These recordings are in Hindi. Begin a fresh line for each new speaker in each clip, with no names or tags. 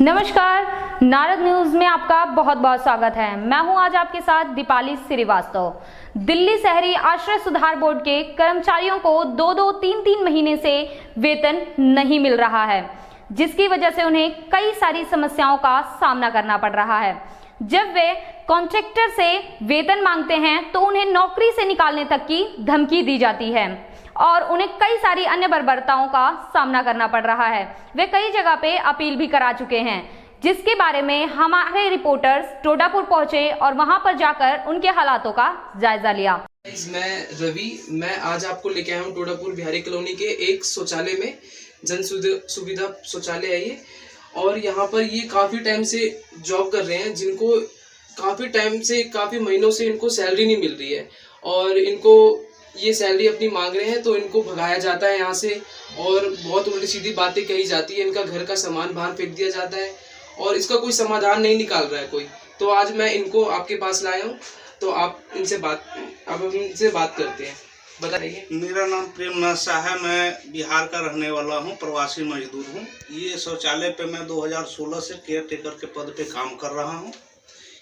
नमस्कार, नारद न्यूज में आपका बहुत बहुत स्वागत है। मैं हूं आज आपके साथ दीपाली श्रीवास्तव। दिल्ली शहरी आश्रय सुधार बोर्ड के कर्मचारियों को 2-3 महीने से वेतन नहीं मिल रहा है, जिसकी वजह से उन्हें कई सारी समस्याओं का सामना करना पड़ रहा है। जब वे कॉन्ट्रैक्टर से वेतन मांगते हैं तो उन्हें नौकरी से निकालने तक की धमकी दी जाती है और उन्हें कई सारी अन्य बर्बरताओं का सामना करना पड़ रहा है। वे कई जगह पे अपील भी करा चुके हैं, जिसके बारे में हमारे रिपोर्टर्स टोडापुर पहुंचे और वहां पर जाकर उनके हालातों का जायजा लिया।
मैं रवि, मैं आज आपको लेके आया हूँ टोडापुर बिहारी कॉलोनी के एक शौचालय में। जन सुविधा शौचालय है ये, और यहाँ पर ये काफ़ी टाइम से जॉब कर रहे हैं, जिनको काफ़ी टाइम से, काफ़ी महीनों से इनको सैलरी नहीं मिल रही है और इनको ये सैलरी अपनी मांग रहे हैं तो इनको भगाया जाता है यहाँ से और बहुत उल्टी सीधी बातें कही जाती है। इनका घर का सामान बाहर फेंक दिया जाता है और इसका कोई समाधान नहीं निकाल रहा है कोई। तो आज मैं इनको आपके पास लाया हूँ, तो आप इनसे बात करते हैं। बताइए।
मेरा नाम प्रेमनाथ शाह है, मैं बिहार का रहने वाला हूँ, प्रवासी मजदूर हूँ। ये शौचालय पे मैं 2016 से केयर टेकर के पद पे काम कर रहा हूँ।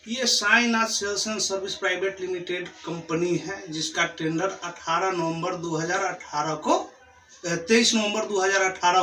ये Sainath sales and service private limited company है, जिसका टेंडर 23 नवंबर 2018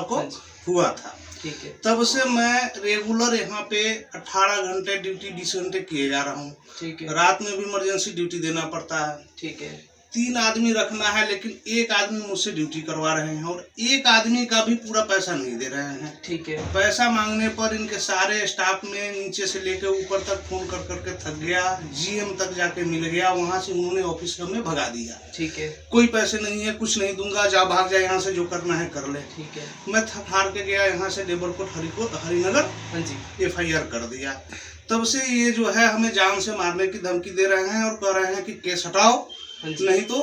को हुआ था।
ठीक है।
तब से मैं रेगुलर यहाँ पे 18 घंटे ड्यूटी 20 घंटे किए जा रहा हूँ।
ठीक है।
रात में भी इमरजेंसी ड्यूटी देना पड़ता है।
ठीक है।
3 आदमी रखना है, लेकिन एक आदमी मुझसे ड्यूटी करवा रहे हैं और एक आदमी का भी पूरा पैसा नहीं दे रहे हैं।
ठीक है।
पैसा मांगने पर इनके सारे स्टाफ में नीचे से लेकर ऊपर तक फोन कर करके थक गया। जीएम तक जाके मिल गया, वहां से उन्होंने ऑफिस में भगा दिया।
ठीक है।
कोई पैसे नहीं है, कुछ नहीं दूंगा, जा भाग जा यहाँ से, जो करना है कर ले।
ठीक है।
मैं थक हार के गया यहाँ से देवरकोट हरिनगर,
हाँ जी,
FIR कर दिया। तब से ये जो है हमें जान से मारने की धमकी दे रहे हैं और कह रहे हैं कि केस हटाओ, नहीं तो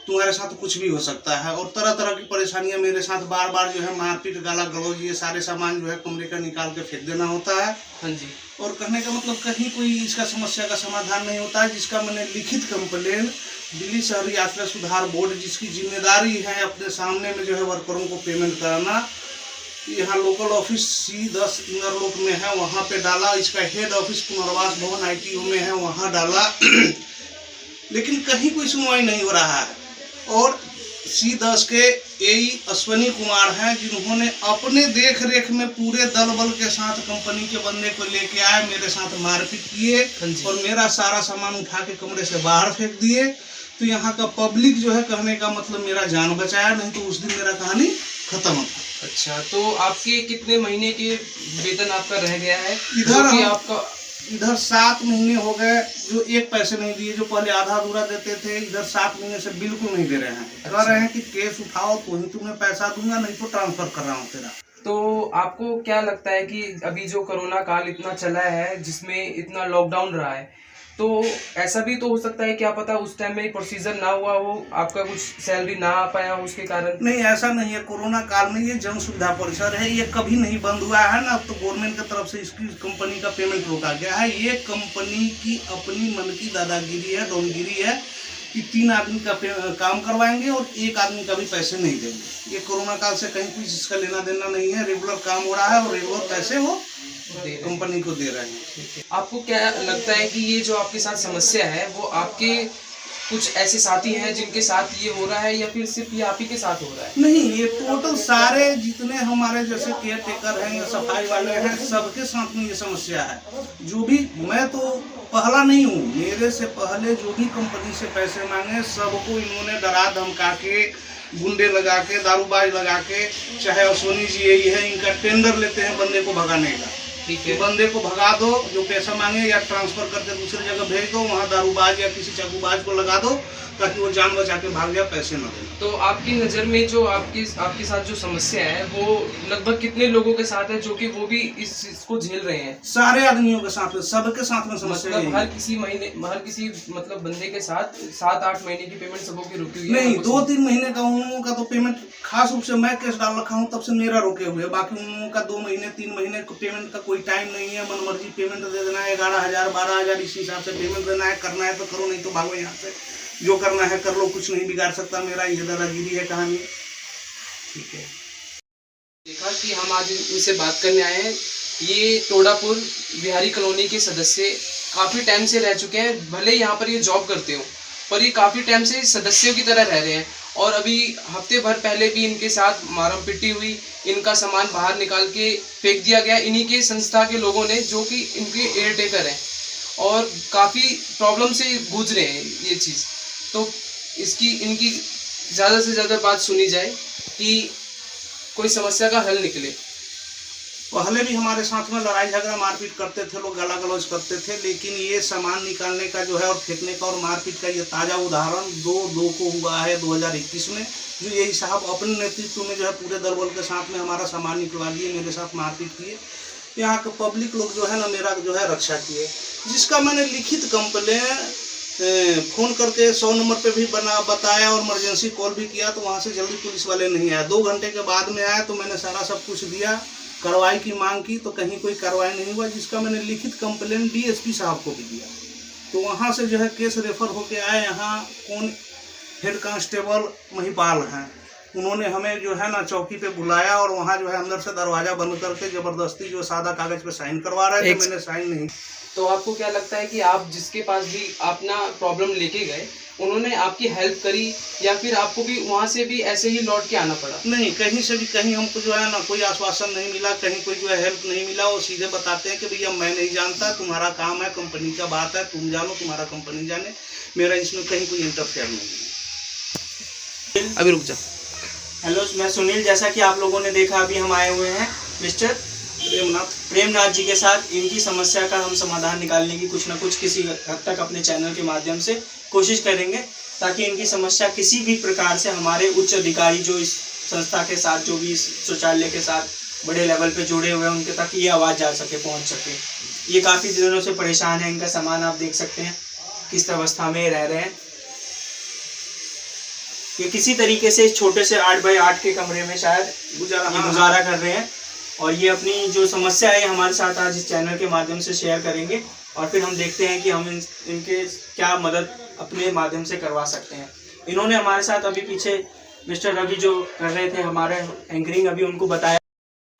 तुम्हारे साथ कुछ भी हो सकता है। और तरह तरह की परेशानियां मेरे साथ, बार बार जो है मारपीट, गाला गलौज, ये सारे सामान जो है कमरे का निकाल के फेंक देना होता है।
हाँ जी।
और कहने का मतलब कहीं कोई इसका समस्या का समाधान नहीं होता है, जिसका मैंने लिखित कंप्लेन दिल्ली शहरी आश्रय सुधार बोर्ड, जिसकी जिम्मेदारी है अपने सामने में जो है वर्करों को पेमेंट कराना, यहाँ लोकल ऑफिस C10 इंदरलोक में है, वहाँ पे डाला। इसका हेड ऑफिस पुनर्वास भवन ITO में है, वहाँ डाला। लेकिन कहीं कोई सुनवाई नहीं हो रहा है। और C10 के AE अश्वनी कुमार हैं, जिन्होंने अपने देख रेख में पूरे दल बल के साथ कंपनी के बंदे को लेके आए, मेरे साथ मारपीट किए और मेरा सारा सामान उठा के कमरे से बाहर फेंक दिए। तो यहाँ का पब्लिक जो है, कहने का मतलब मेरा जान बचाया, नहीं तो उस दिन मेरा कहानी खत्म था।
अच्छा, तो आपके कितने महीने के वेतन आपका रह गया है?
इधर 7 महीने हो गए जो एक पैसे नहीं दिए। जो पहले आधा अधूरा देते थे, इधर 7 महीने से बिल्कुल नहीं दे रहे हैं। कह रहे हैं कि केस उठाओ तो ही तुम्हें पैसा दूंगा, नहीं तो ट्रांसफर कर रहा हूँ तेरा।
तो आपको क्या लगता है कि अभी जो कोरोना काल इतना चला है, जिसमें इतना लॉकडाउन रहा है, तो ऐसा भी तो हो सकता है, क्या पता उस टाइम में प्रोसीजर ना हुआ हो, आपका कुछ सैलरी ना आ पाया हो उसके कारण?
नहीं, ऐसा नहीं है। कोरोना काल में ये जन सुविधा परिसर है, ये कभी नहीं बंद हुआ है ना। तो गवर्नमेंट की तरफ से इसकी कंपनी का पेमेंट रोका गया है। ये कंपनी की अपनी मन की दादागिरी है, डोनगिरी है कि 3 आदमी का काम करवाएंगे और एक आदमी का भी पैसे नहीं देंगे। ये कोरोना काल से कहीं कुछ इसका लेना देना नहीं है। रेगुलर काम हो रहा है और रेगुलर पैसे वो कंपनी को दे रहे हैं।
आपको क्या लगता है कि ये जो आपके साथ समस्या है, वो आपके कुछ ऐसे साथी हैं जिनके साथ ये हो रहा है, या फिर सिर्फ ये आप ही के साथ हो रहा है?
नहीं, ये टोटल सारे जितने हमारे जैसे केयर टेकर हैं या सफाई वाले हैं, सबके साथ में ये समस्या है। जो भी, मैं तो पहला नहीं हूँ, मेरे से पहले जो भी कंपनी से पैसे मांगे, सबको इन्होंने डरा धमका के, गुंडे लगा के, दारूबाज लगा के, चाहे अश्वनी जी यही है, इनका टेंडर लेते हैं बंदे को भगाने का।
ठीक है।
बंदे को भगा दो, जो पैसा मांगे, या ट्रांसफर करके दूसरी जगह भेज दो, वहाँ दारूबाज या किसी चाकूबाज को लगा दो ताकि वो जान बचा के भाग जाए, पैसे न दे।
तो आपकी नज़र में जो आपके साथ जो समस्या है, वो लगभग कितने लोगों के साथ है जो कि वो भी इसको झेल रहे हैं?
सारे आदमियों के साथ में, सबके साथ में समस्या है।
हर किसी मतलब बंदे के साथ 7-8 महीने की पेमेंट सबों की रुकी हुई है?
नहीं, 2-3 महीने का उन लोगों का तो पेमेंट, खास रूप से मैं केस डाल रखा हूँ, तब से मेरा रोके हुए। बाकी उन लोगों का 2 महीने 3 महीने को पेमेंट का कोई टाइम नहीं है। मनमर्जी पेमेंट दे देना है, 11,000 12,000 इस हिसाब से पेमेंट देना है। करना है तो करो, नहीं तो भागो यहाँ से। जो करना है कर लो, कुछ नहीं बिगाड़ सकता मेरा। ये दादागिरी है कहानी।
ठीक है। देखा कि हम आज इनसे बात करने आए हैं ये टोडापुर बिहारी कॉलोनी के सदस्य काफ़ी टाइम से रह चुके हैं। भले यहाँ पर ये जॉब करते हो, पर ये काफ़ी टाइम से सदस्यों की तरह रह रहे हैं। और अभी हफ्ते भर पहले भी इनके साथ मारम पिट्टी हुई, इनका सामान बाहर निकाल के फेंक दिया गया इन्हीं के संस्था के लोगों ने, जो कि इनके एयर टेकर हैं और काफ़ी प्रॉब्लम से जूझ रहे हैं ये चीज़। तो इनकी ज़्यादा से ज़्यादा बात सुनी जाए कि कोई समस्या का हल निकले।
पहले भी हमारे साथ में लड़ाई झगड़ा मारपीट करते थे लोग, गाला गलौज करते थे, लेकिन ये सामान निकालने का जो है और फेंकने का और मारपीट का ये ताज़ा उदाहरण 2/2 को हुआ है 2021 में, जो यही साहब अपने नेतृत्व में जो है पूरे दलबल के साथ में हमारा सामान निकलवा दिए, मेरे साथ मारपीट किए। यहाँ के पब्लिक लोग जो है ना मेरा जो है रक्षा किए, जिसका मैंने लिखित कंप्लेन फ़ोन करके 100 नंबर पे भी बताया और इमरजेंसी कॉल भी किया, तो वहाँ से जल्दी पुलिस वाले नहीं आए। 2 घंटे के बाद में आए तो मैंने सारा सब कुछ दिया, कार्रवाई की मांग की, तो कहीं कोई कार्रवाई नहीं हुआ, जिसका मैंने लिखित कंप्लेन डीएसपी साहब को भी दिया। तो वहाँ से जो है केस रेफर होके आए। यहाँ कौन हेड कांस्टेबल महिपाल हैं, उन्होंने हमें जो है ना चौकी पे बुलाया और वहाँ जो है अंदर से दरवाज़ा बंद करके ज़बरदस्ती जो सादा कागज़ पे साइन करवा रहे थे, मैंने साइन नहीं।
तो आपको क्या लगता है कि आप जिसके पास भी अपना प्रॉब्लम लेके गए, उन्होंने आपकी हेल्प करी या फिर आपको भी वहाँ से भी ऐसे ही लौट के आना पड़ा?
नहीं, कहीं से भी कहीं हमको जो है ना कोई आश्वासन नहीं मिला, कहीं कोई जो है हेल्प नहीं मिला। वो सीधे बताते हैं कि भैया मैं नहीं जानता, तुम्हारा काम है, कंपनी का बात है, तुम जानो, तुम्हारा कंपनी जाने, मेरा इसमें कहीं कोई इंटरफेयर नहीं है।
अभी रुक जा।
हेलो, मैं सुनील। जैसा कि आप लोगों ने देखा, अभी हम आए हुए हैं मिस्टर प्रेमनाथ जी के साथ। इनकी समस्या का हम समाधान निकालने की कुछ ना कुछ किसी हद तक अपने चैनल के माध्यम से कोशिश करेंगे, ताकि इनकी समस्या किसी भी प्रकार से हमारे उच्च अधिकारी जो इस संस्था के साथ, जो भी इस शौचालय के साथ बड़े लेवल पे जुड़े हुए हैं, उनके तक ये आवाज़ जा सके, पहुंच सके। ये काफ़ी दिनों से परेशान है। इनका सामान आप देख सकते हैं किस अवस्था में रह रहे हैं। ये किसी तरीके से इस छोटे से 8 बाई 8 के कमरे में शायद गुजारा कर रहे हैं, और ये अपनी जो समस्या है हमारे साथ आज इस चैनल के माध्यम से शेयर करेंगे, और फिर हम देखते हैं कि हम इनके क्या मदद अपने माध्यम से करवा सकते हैं। इन्होंने हमारे साथ अभी पीछे मिस्टर रवि जो कर रहे थे हमारे एंकरिंग, अभी उनको बताया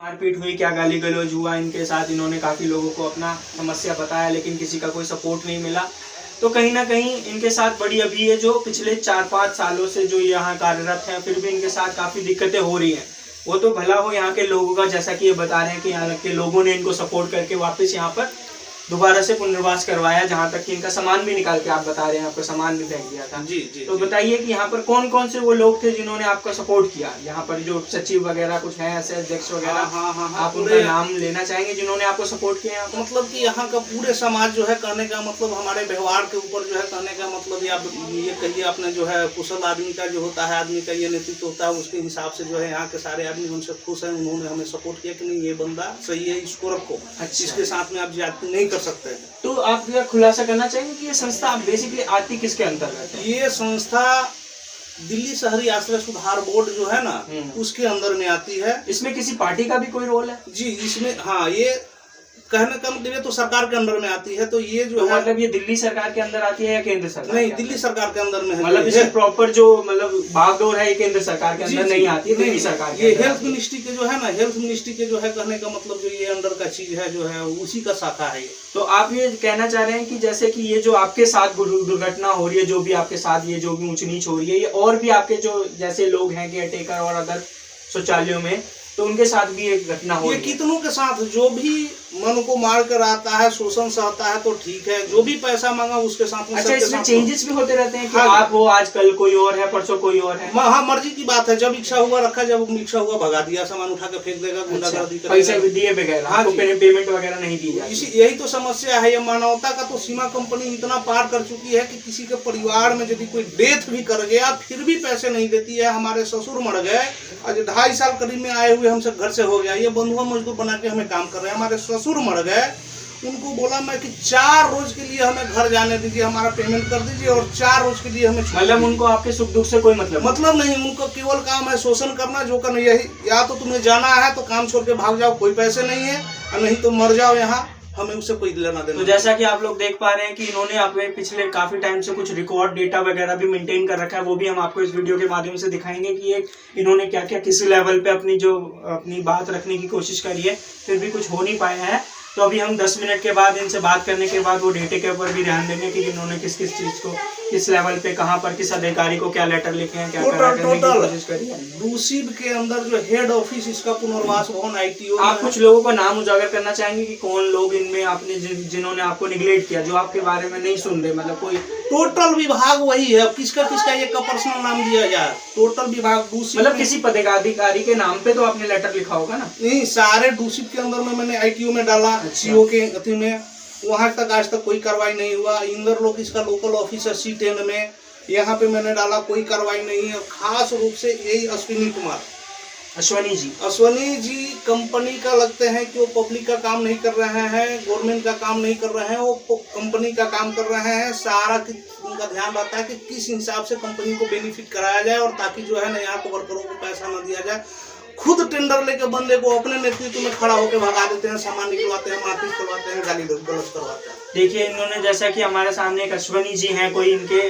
मारपीट हुई, क्या गाली गलौज हुआ इनके साथ। इन्होंने काफ़ी लोगों को अपना समस्या बताया, लेकिन किसी का कोई सपोर्ट नहीं मिला। तो कहीं ना कहीं इनके साथ बड़ी अभी है जो पिछले 4-5 सालों से जो यहाँ कार्यरत हैं, फिर भी इनके साथ काफ़ी दिक्कतें हो रही हैं। वो तो भला हो यहाँ के लोगों का, जैसा कि ये बता रहे हैं कि यहाँ के लोगों ने इनको सपोर्ट करके वापस यहाँ पर दोबारा से पुनर्वास करवाया, जहाँ तक कि इनका सामान भी निकाल के आप बता रहे हैं, आपका सामान भी फेंक दिया था।
जी।
तो बताइए कि यहाँ पर कौन कौन से वो लोग थे जिन्होंने आपका सपोर्ट किया? यहाँ पर जो सचिव वगैरह कुछ हैं, ऐसे अध्यक्ष वगैरह, आप उनका नाम लेना चाहेंगे जिन्होंने आपको सपोर्ट किया? यहाँ
मतलब कि यहाँ का पूरे समाज जो है, कहने का मतलब हमारे व्यवहार के ऊपर जो है, कहने का मतलब ये कहिए आपने जो है कुशल आदमी का जो होता है, आदमी का ये नेतृत्व होता है, उसके हिसाब से जो है यहाँ के सारे आदमी उनसे खुश हैं। उन्होंने हमें सपोर्ट किया कि नहीं, ये बंदा सही है, इसको रखो, इसके साथ में आप ज्यादती नहीं कर सकते हैं।
तो आप यह खुलासा करना चाहेंगे कि ये संस्था बेसिकली आती किसके अंतर्गत है?
ये संस्था दिल्ली शहरी आश्रय सुधार बोर्ड जो है ना, उसके अंदर में आती है।
इसमें किसी पार्टी का भी कोई रोल है?
जी, इसमें हाँ, ये कहने का मतलब ये तो सरकार के अंदर में आती है। तो ये जो
तो
है
मतलब ये दिल्ली सरकार के अंदर आती है या केंद्र सरकार?
नहीं, दिल्ली सरकार के अंदर में है।
मतलब इसमें प्रॉपर जो मतलब भागदौड़ है, ये केंद्र सरकार के अंदर नहीं आती है, दिल्ली सरकार के
ये
अंदर
हेल्थ मिनिस्ट्री के जो है ना, हेल्थ मिनिस्ट्री के जो है, कहने का मतलब जो ये अंडर का चीज है, जो है उसी का शाखा है।
तो आप ये कहना चाह रहे हैं कि जैसे कि ये जो आपके साथ दुर्घटना हो रही है, जो भी आपके साथ ये जो भी ऊंच नीच हो रही है, ये और भी आपके जो जैसे लोग हैं केयर टेकर और अदर शौचालयों में, तो उनके साथ भी एक घटना हो रही है?
ये कितनों के साथ, जो भी मन को मार कर आता है, शोषण सहता है, तो ठीक है, जो भी पैसा मांगा उसके साथ में।
अच्छा, इसमें चेंजेस भी होते रहते हैं कि आप हो आज कल कोई और है, परसों कोई और है?
हाँ, मर्जी की बात है। जब इच्छा हुआ रखा, जब इच्छा हुआ भगा दिया, सामान उठा के फेंक देगा, गुंडागर्दी करेगा।
पैसे दिए बगैर आपको पेमेंट वगैरह नहीं दी जाती।
यही तो समस्या है। ये मानवता का तो सीमा कंपनी इतना पार कर चुकी है कि किसी के परिवार में यदि कोई डेथ भी कर गया, फिर भी पैसे नहीं देती है। हमारे ससुर मर गए, आज 2.5 साल करीब में आए हुए हमसे घर से हो गया, ये बंधुआ मजदूर बना के हमें काम कर रहे हैं। हमारे ससुर मर गए, उनको बोला मैं कि 4 रोज के लिए हमें घर जाने दीजिए, हमारा पेमेंट कर दीजिए, और 4 रोज के लिए हमें,
मतलब उनको आपके सुख दुख से कोई मतलब
नहीं। उनको केवल काम है शोषण करना, जो करना यही, या तो तुम्हें जाना है तो काम छोड़ के भाग जाओ, कोई पैसे नहीं है, और नहीं तो मर जाओ यहाँ, हमें उससे कोई लेना देना।
तो जैसा कि आप लोग देख पा रहे हैं कि इन्होंने अपने पिछले काफी टाइम से कुछ रिकॉर्ड डेटा वगैरह भी मेंटेन कर रखा है, वो भी हम आपको इस वीडियो के माध्यम से दिखाएंगे कि ये इन्होंने क्या क्या किस लेवल पे अपनी बात रखने की कोशिश करी है, फिर भी कुछ हो नहीं पाया है। तो अभी हम 10 मिनट के बाद इनसे बात करने के बाद वो डेटे के ऊपर भी ध्यान देंगे कि इन्होंने किस किस चीज को किस लेवल पे कहाँ पर किस अधिकारी को क्या लेटर लिखे हैं, क्या करने की कोशिश करी है।
दूसिब के अंदर जो हेड ऑफिस इसका पुनर्वास भवन ITO,
आप कुछ लोगों को नाम उजागर करना चाहेंगे कि कौन लोग इनमें आपने जिन्होंने आपको निगलेक्ट किया, जो आपके बारे में नहीं सुन रहे, मतलब कोई
टोटल विभाग वही है। किसका किसका एक का पर्सनल नाम दिया जाए, टोटल विभाग दूसिब
मतलब किसी पदाधिकारी के नाम पे तो आपने लेटर लिखा होगा ना?
नहीं, सारे दूसिब के अंदर में मैंने ITO में डाला, CO के अथी में, वहां तक आज तक कोई कार्रवाई नहीं हुआ। इंदर लोग इसका लोकल ऑफिसर C10 में, यहाँ पे मैंने डाला, कोई कार्रवाई नहीं है। खास रूप से यही अश्वनी जी कंपनी का लगते हैं कि वो पब्लिक का काम नहीं कर रहे हैं, गवर्नमेंट का काम नहीं कर रहे हैं, वो कंपनी का काम कर रहे हैं। सारा उनका ध्यान रहता है कि किस हिसाब से कंपनी को बेनिफिट कराया जाए और ताकि जो है ना यहाँ को वर्करों को पैसा न दिया जाए। खुद टेंडर लेके बंदे को अपने नेतृत्व में खड़ा होकर भगा देते हैं, सामान निकलवाते हैं, मारपीट करवाते हैं, गाली गलौज करवाते हैं।
देखिए इन्होंने जैसा कि हमारे सामने एक अश्वनी जी हैं, कोई इनके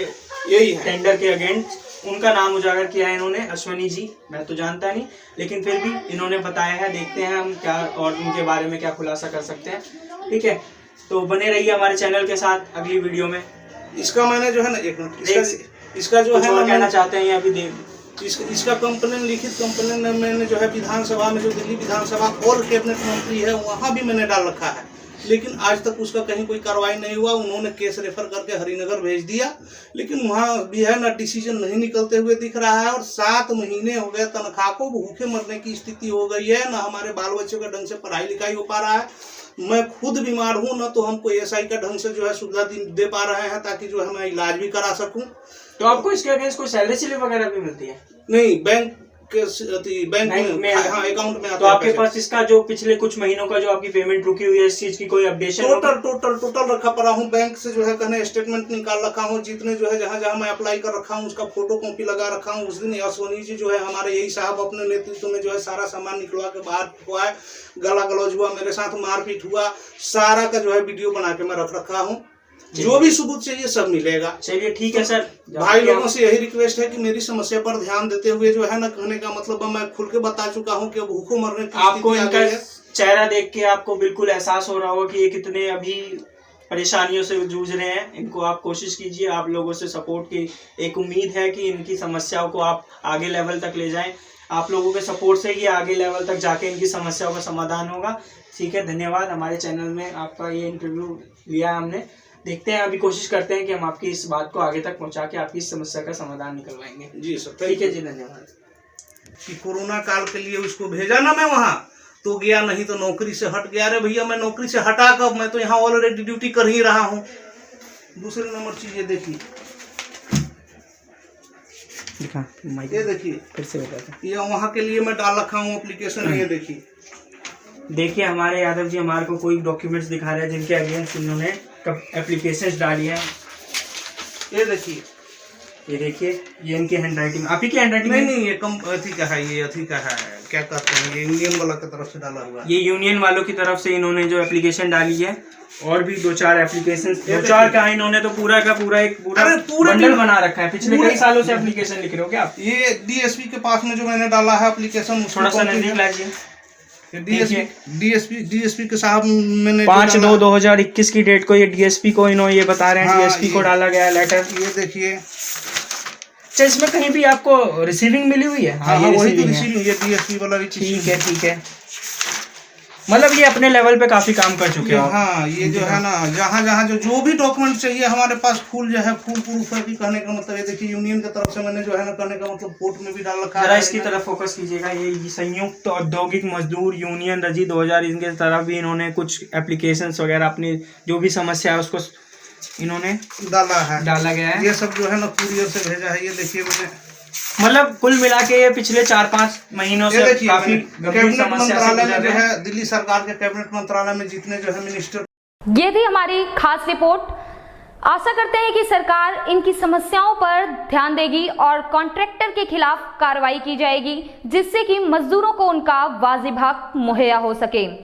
यही है
टेंडर के अगेंस्ट, उनका नाम उजागर किया है इन्होंने। अश्वनी जी मैं तो जानता नहीं, लेकिन फिर भी इन्होंने बताया है। देखते हैं हम क्या और उनके बारे में क्या खुलासा कर सकते हैं। ठीक है, तो बने रहिए हमारे चैनल के साथ अगली वीडियो में।
इसका मैंने जो है ना एक मिनट इसका जो है ना
कहना चाहते हैं अभी देख
इसका कंप्लेन, लिखित कंप्लेन मैंने जो है विधानसभा में, जो दिल्ली विधानसभा और कैबिनेट मंत्री है वहाँ भी मैंने डाल रखा है, लेकिन आज तक उसका कहीं कोई कार्रवाई नहीं हुआ। उन्होंने केस रेफर करके हरिनगर भेज दिया, लेकिन वहाँ भी है ना डिसीजन नहीं निकलते हुए दिख रहा है। और 7 महीने हो गए, तनख्वाह को भूखे मरने की स्थिति हो गई है, ना हमारे बाल बच्चों का ढंग से पढ़ाई लिखाई हो पा रहा है। मैं खुद बीमार हूँ, ना तो हमको SI का ढंग से जो है सुविधा दे पा रहे हैं ताकि जो है मैं इलाज भी करा सकूँ।
तो आपको इसके अगेंस्ट कोई सैलरी स्लिप वगैरह भी मिलती है?
नहीं, बैंक में हाँ, अकाउंट में आता है।
तो आपके पास इसका जो पिछले कुछ महीनों का जो आपकी पेमेंट रुकी हुई है, इस चीज की कोई अपडेशन?
टोटल रखा पड़ा हूँ बैंक से, जो है कहने स्टेटमेंट निकाल रखा हूँ, जितने जो है जहाँ जहाँ मैं अप्लाई कर रखा हूँ उसका फोटो कॉपी लगा रखा हूँ। उस दिन अश्वनी जी जो है हमारे यही साहब अपने नेतृत्व में जो है सारा सामान निकलवा के बाहर हुआ है, गला गलौज हुआ, मेरे साथ मारपीट हुआ, सारा का जो है वीडियो बना के मैं रख रखा हूँ। जो भी सबूत चाहिए सब मिलेगा।
चलिए ठीक है सर,
भाई लोगों से यही रिक्वेस्ट है कि मेरी समस्या पर ध्यान देते हुए जो है ना, कहने का मतलब मैं खुल के बता चुका हूँ कि अब भूखों मरने की
आपको इनका चेहरा देख के आपको बिल्कुल एहसास हो रहा होगा कि ये कितने अभी परेशानियों से जूझ रहे हैं। इनको आप कोशिश कीजिए, आप लोगों से सपोर्ट की एक उम्मीद है कि इनकी समस्याओं को आप आगे लेवल तक ले जाएं। आप लोगों के सपोर्ट से ये आगे लेवल तक जाके इनकी समस्याओं का समाधान होगा। ठीक है, धन्यवाद। हमारे चैनल में आपका ये इंटरव्यू लिया हमने। देखते हैं, अभी कोशिश करते हैं कि हम आपकी इस बात को आगे तक पहुंचा के आपकी इस समस्या का समाधान निकलवाएंगे।
जी सर,
ठीक है जी, धन्यवाद।
कि कोरोना काल के लिए उसको भेजा ना मैं वहाँ, तो गया, नहीं तो नौकरी से हट गया। अरे भैया मैं नौकरी से हटा कर मैं तो यहाँ ऑलरेडी ड्यूटी कर ही रहा हूँ। दूसरे नंबर चीज ये देखिए, ये देखिए
फिर से बताते
ये वहाँ के लिए मैं डाल रखा हूँ एप्लीकेशन। ये
देखिए हमारे यादव जी हमारे को कोई डॉक्यूमेंट्स दिखा रहे हैं जिनके अगेंस्ट इन्होंने एप्लीकेशंस डाली हैं।
ये देखिए,
ये इनकी हैंडराइटिंग, आप ही की हैंडराइटिंग?
नहीं, ये कम अथी का है, ये अथी का है, क्या कहते हैं, ये यूनियन वाला की तरफ से डाला हुआ है।
ये यूनियन वालों की तरफ से इन्होंने जो एप्लीकेशन डाली है, और भी 2-4 एप्लीकेशन, 2-4 का इन्होंने तो पूरा का पूरा एक पूरा बंडल बना रखा है। पिछले कई सालों से एप्लीकेशन लिख रहे हो क्या आप?
ये DSP के पास में जो मैंने डाला है एप्लीकेशन,
थोड़ा सा नजदीक लाइए।
DSP के साहब मैंने
5/2/2021 की डेट को ये DSP को इन्होंने ये बता रहे हैं, DSP को डाला गया लेटर।
ये देखिए,
अच्छा इसमें कहीं भी आपको रिसीविंग मिली हुई है?
हाँ, वही तो रिसीविंग, ये DSP वाला भी।
ठीक है, मतलब ये अपने लेवल पे काफी काम कर चुके हैं।
हाँ, ये जो है ना, जहाँ जहाँ जो भी डॉक्यूमेंट चाहिए हमारे पास फुल जो है, फुल प्रूफ है कि कहने का मतलब। ये देखिए यूनियन की तरफ से मैंने जो है ना, कहने का मतलब कोर्ट में भी डाल रखा है।
जरा इसकी तरफ फोकस कीजिएगा। ये संयुक्त औद्योगिक मजदूर यूनियन रजी 2000, इनके तरफ भी इन्होंने कुछ एप्लीकेशंस वगैरह अपनी जो भी समस्या है उसको इन्होंने डाला गया है।
ये सब जो है ना कुरियर से भेजा है। ये देखिए मैंने,
मतलब कुल मिला के ये पिछले 4-5 महीनों से काफी गंभीर समस्या से गुजर रहे हैं।
दिल्ली सरकार के कैबिनेट मंत्रालय में जितने जो है मिनिस्टर।
ये थी हमारी खास रिपोर्ट। आशा करते हैं कि सरकार इनकी समस्याओं पर ध्यान देगी और कॉन्ट्रैक्टर के खिलाफ कार्रवाई की जाएगी, जिससे कि मजदूरों को उनका वाजिब हक मुहैया हो सके।